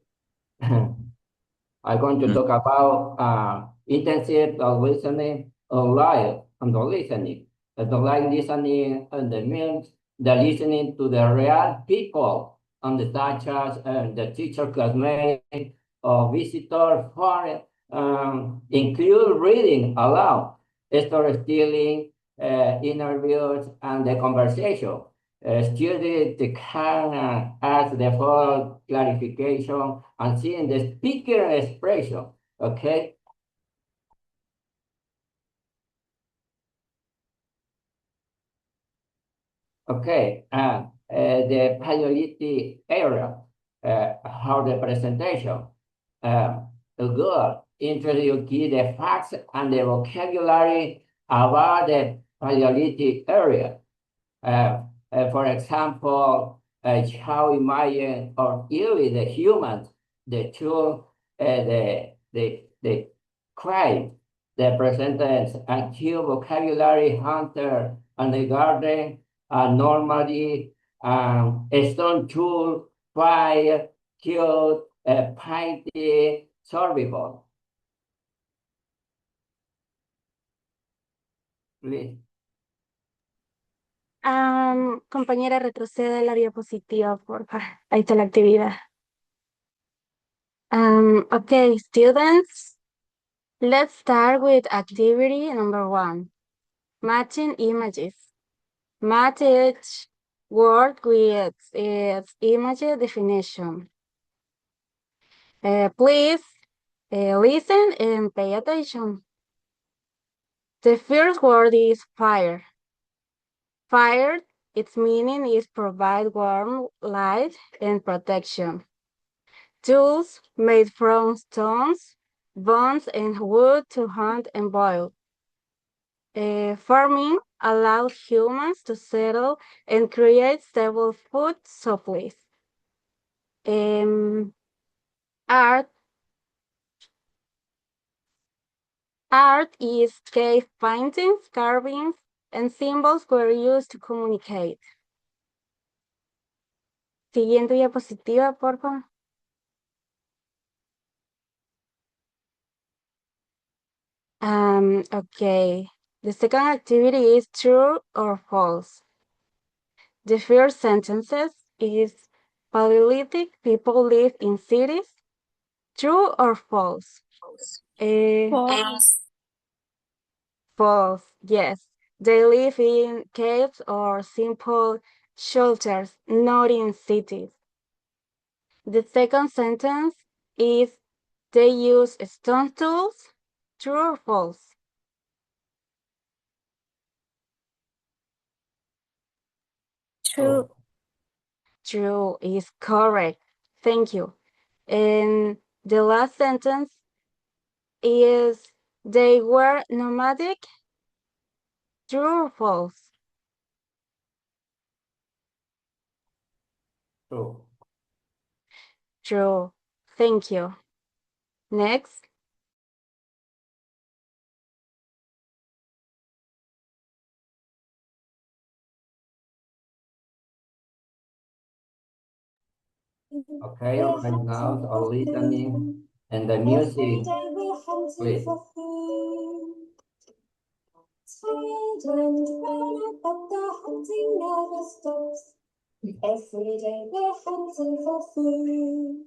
I'm going to talk about intensive listening online and the listening. The line listening and the means the listening to the real people and the such as the teacher, classmate, or visitor for include reading aloud, story stealing, interviews, and the conversation. Students can ask the full clarification and seeing the speaker expression, okay? Okay, the priority area, how the presentation, good, introduce the facts and the vocabulary about the priority area. For example, how imagine or even the humans, the tool, the crime, the presenters, active vocabulary hunter, and the garden, normally, stone tool, fire, cute, painting, survival. Please. Compañera, retrocede la diapositiva, por favor. Ahí está la actividad. Okay, students, let's start with activity number 1. Matching images. Match each word with its image definition. Please listen and pay attention. The first word is fire. Fire Its meaning is provide warm light and protection. Tools made from stones, bones, and wood to hunt and boil. Farming allows humans to settle and create stable food supplies. Art is cave paintings, carvings, and symbols were used to communicate. Siguiente diapositiva, por favor. Okay. The second activity is true or false. The first sentences is Paleolithic people lived in cities. True or false? False. False, yes. They live in caves or simple shelters, not in cities. The second sentence is they use stone tools. True or false? True. True is correct. Thank you. And the last sentence is they were nomadic. True or false? True. True. Thank you. Next. Okay, right now are listening and the music, please. Tired and tired, but the hunting never stops. Every day we're hunting for food.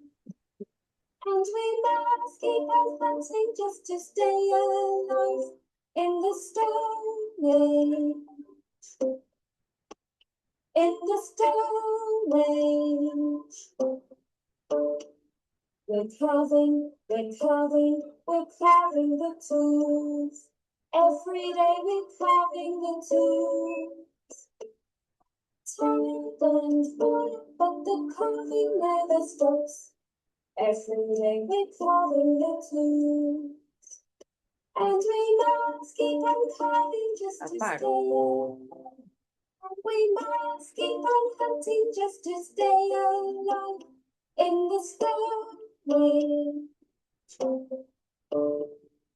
And we must keep on hunting just to stay alive in the stone age. In the stone age. We're carving the tools. Every day we're carving the tools. Tired and bored, but the carving never stops. Every day we're carving the tools. And we must keep on carving just to stay alive. We must keep on hunting just to stay alive. In the stone age.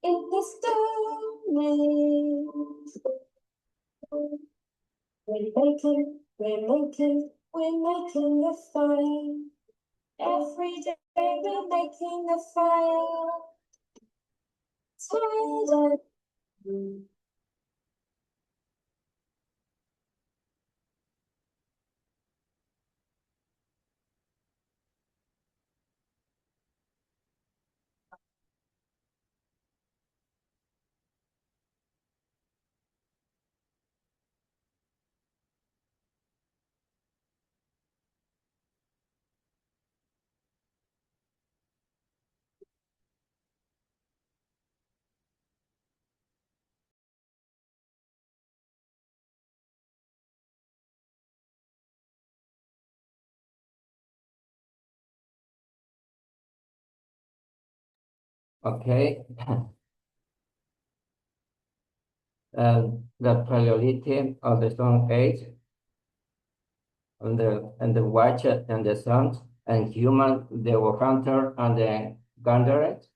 In the stone age. We're making a fire. Every day we're making a fire. Tired and Okay. The Paleolithic of the Stone Age, and the Watcher and the Sons, and human, they were hunter and the gatherers,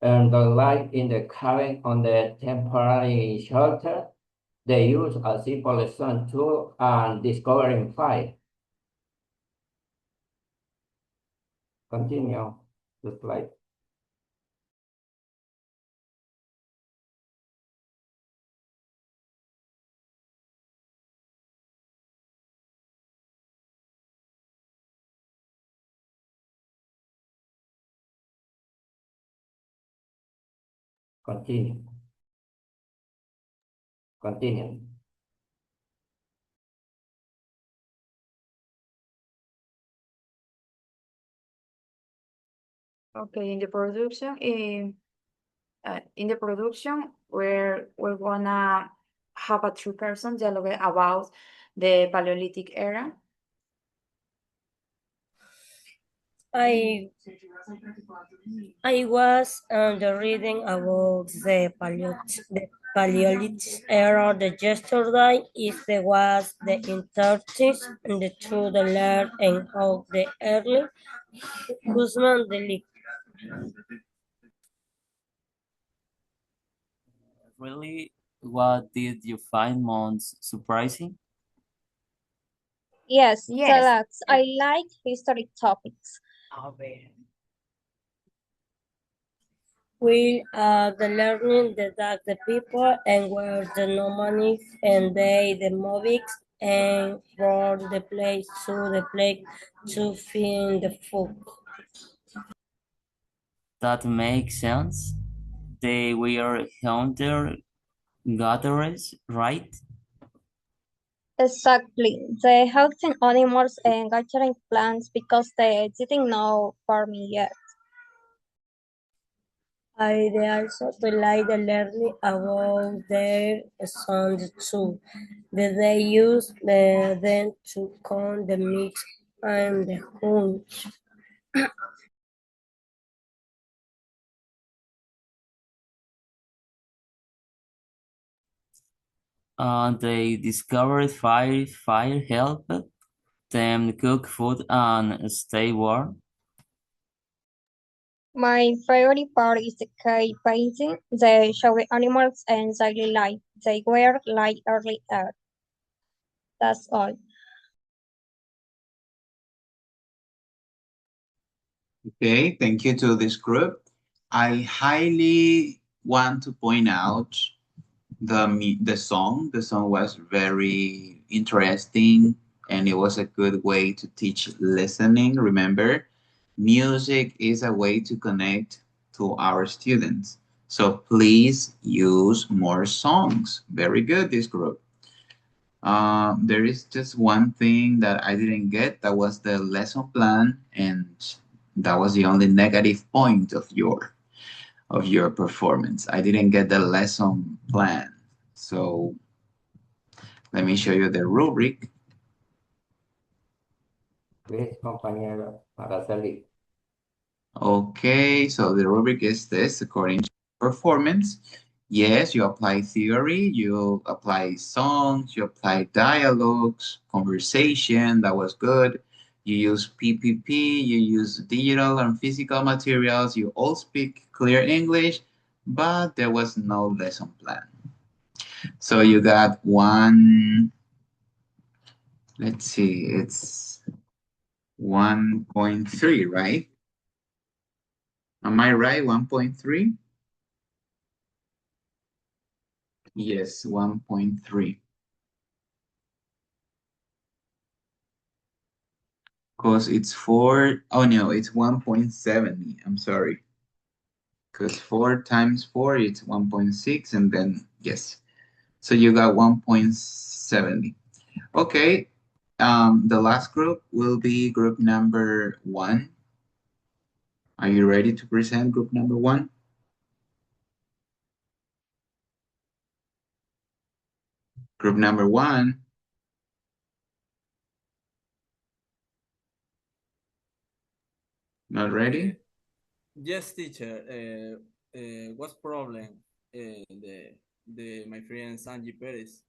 and the light in the cabin on the temporary shelter. They use a simple stone tool and discovering fire. Continue the slide. Continue. Continue. Okay, in the production, we're gonna have a three-person dialogue about the Paleolithic era? I was reading about the Paleolithic era the yesterday. It was the interest and the true the learn and how the early Guzman the league. Really, what did you find most surprising? Yes, Yes. Alex, I like historic topics. We are the learning that the people and where the nomads and they the movies and from the place to find the food. That makes sense. They were hunter gatherers, right? Exactly. They hunting animals and gathering plants because they didn't know farming yet. They also like the learning about their sons too. That they use them to count the meat and the hunts. They discovered fire helped them cook food and stay warm. My favorite part is the cave painting. They show animals and daily life. They were like early Earth. That's all. Okay, thank you to this group. I highly want to point out the song. The song was very interesting and it was a good way to teach listening. Remember, music is a way to connect to our students. So please use more songs. Very good, this group. There is just one thing that I didn't get. That was the lesson plan, and that was the only negative point of your performance. I didn't get the lesson plan. So let me show you the rubric. Please, compañero, Araceli. Okay, so the rubric is this according to performance. Yes, you apply theory, you apply songs, you apply dialogues, conversation, that was good. You use PPP, you use digital and physical materials, you all speak clear English, but there was no lesson plan. So you got one, let's see, it's 1.3, right? Am I right? 1.3? Yes, 1.3. Because it's 4, oh no, it's 1.70. I'm sorry. Because 4 times 4, it's 1.6, and then, yes. So you got 1.70. Okay, the last group will be group number 1. Are you ready to present group number 1? Group number 1. Not ready? Yes, teacher. What's problem? My friend Sanji Pérez.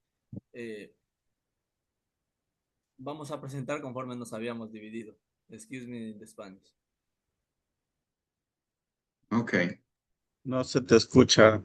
Vamos a presentar conforme nos habíamos dividido. Excuse me in the Spanish. Okay. No se te escucha.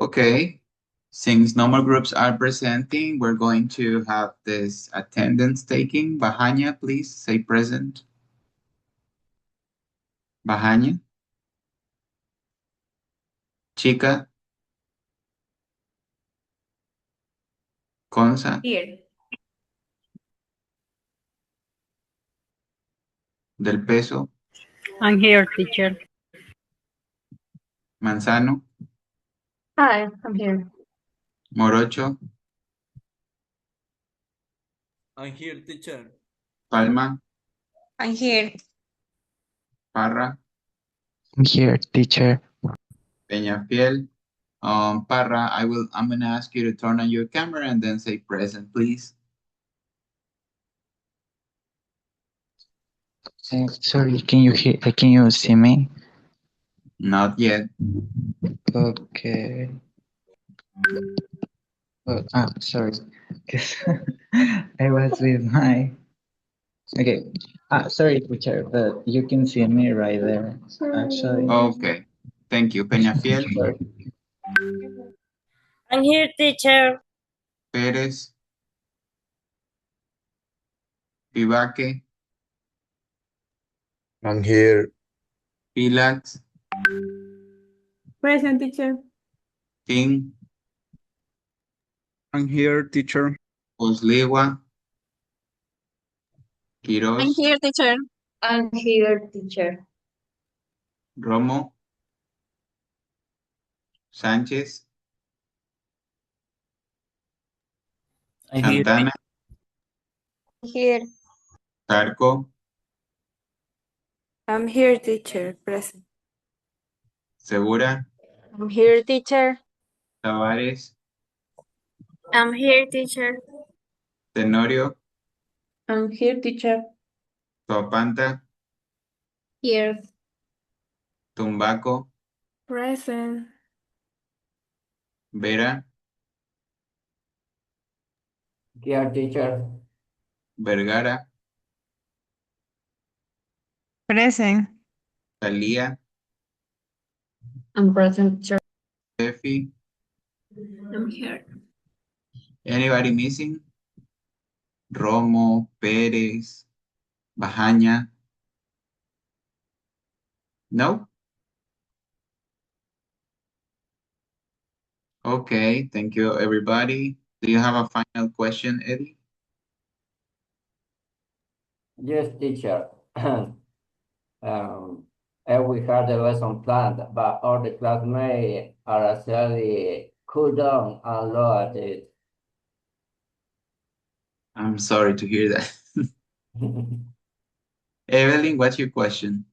Okay. Since no more groups are presenting, we're going to have this attendance taking. Bahanya, please say present. Bahanya. Chica. Consa. Here. Del Peso. I'm here, teacher. Manzano. Hi, I'm here. Morocho. I'm here, teacher. Palma. I'm here. Parra. I'm here, teacher. Peñafiel. Parra, I'm gonna ask you to turn on your camera and then say present, please. Sorry, can you see me? Not yet. Okay. Oh, sorry. 'Cause I was with my. Okay. Sorry, teacher, but you can see me right there. Actually. Okay. Thank you. Peñafiel. Sorry. I'm here, teacher. Pérez. Pivaque. I'm here. Pilax. Present, teacher. King. I'm here, teacher. Osliwa. I'm Quiroz. here, teacher. I'm here, teacher. Romo. Sánchez. I'm here. Santana. Here. Carco. I'm here, teacher. Present. Segura. I'm here, teacher. Tavares. I'm here, teacher. Tenorio. I'm here, teacher. Topanta. Here. Tumbaco. Present. Vera. Here, teacher. Vergara. Present. Talía. I'm present, teacher. Steffi. I'm here. Anybody missing? Romo, Pérez, Bajaña. No? Okay, thank you, everybody. Do you have a final question, Eddie? Yes, teacher. And we had the lesson planned, but all the classmates are actually cool down and low at it. I'm sorry to hear that. Evelyn, what's your question?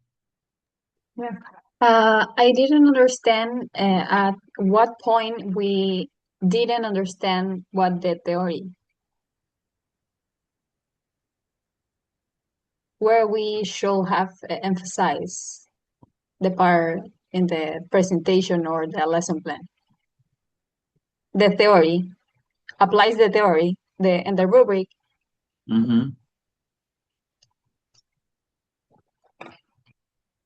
Yeah. I didn't understand at what point we didn't understand what the theory, where we should have emphasized the part in the presentation or the lesson plan. The theory applies the theory, in the rubric. Mm-hmm.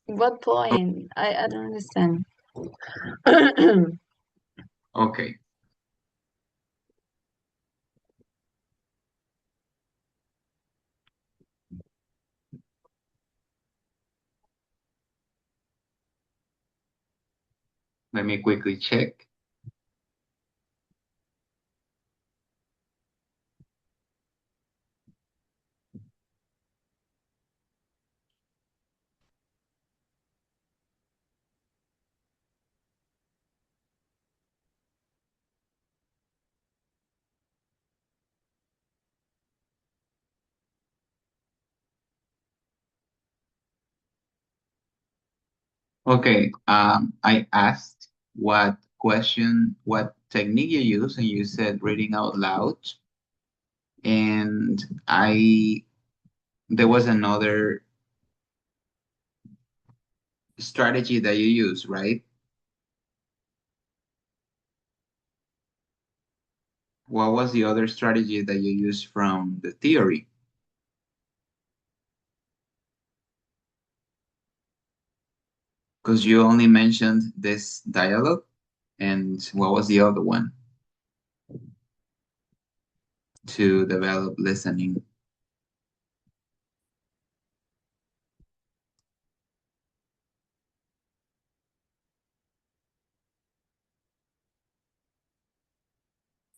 What point? I don't understand. Okay. Let me quickly check. Okay, I asked what technique you use, and you said reading out loud. And there was another strategy that you use, right? What was the other strategy that you used from the theory? Because you only mentioned this dialogue And what was the other one? To develop listening.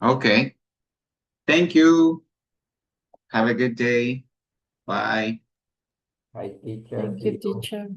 Okay. Thank you. Have a good day. Bye. Hi, teacher. Thank See you, you. teacher.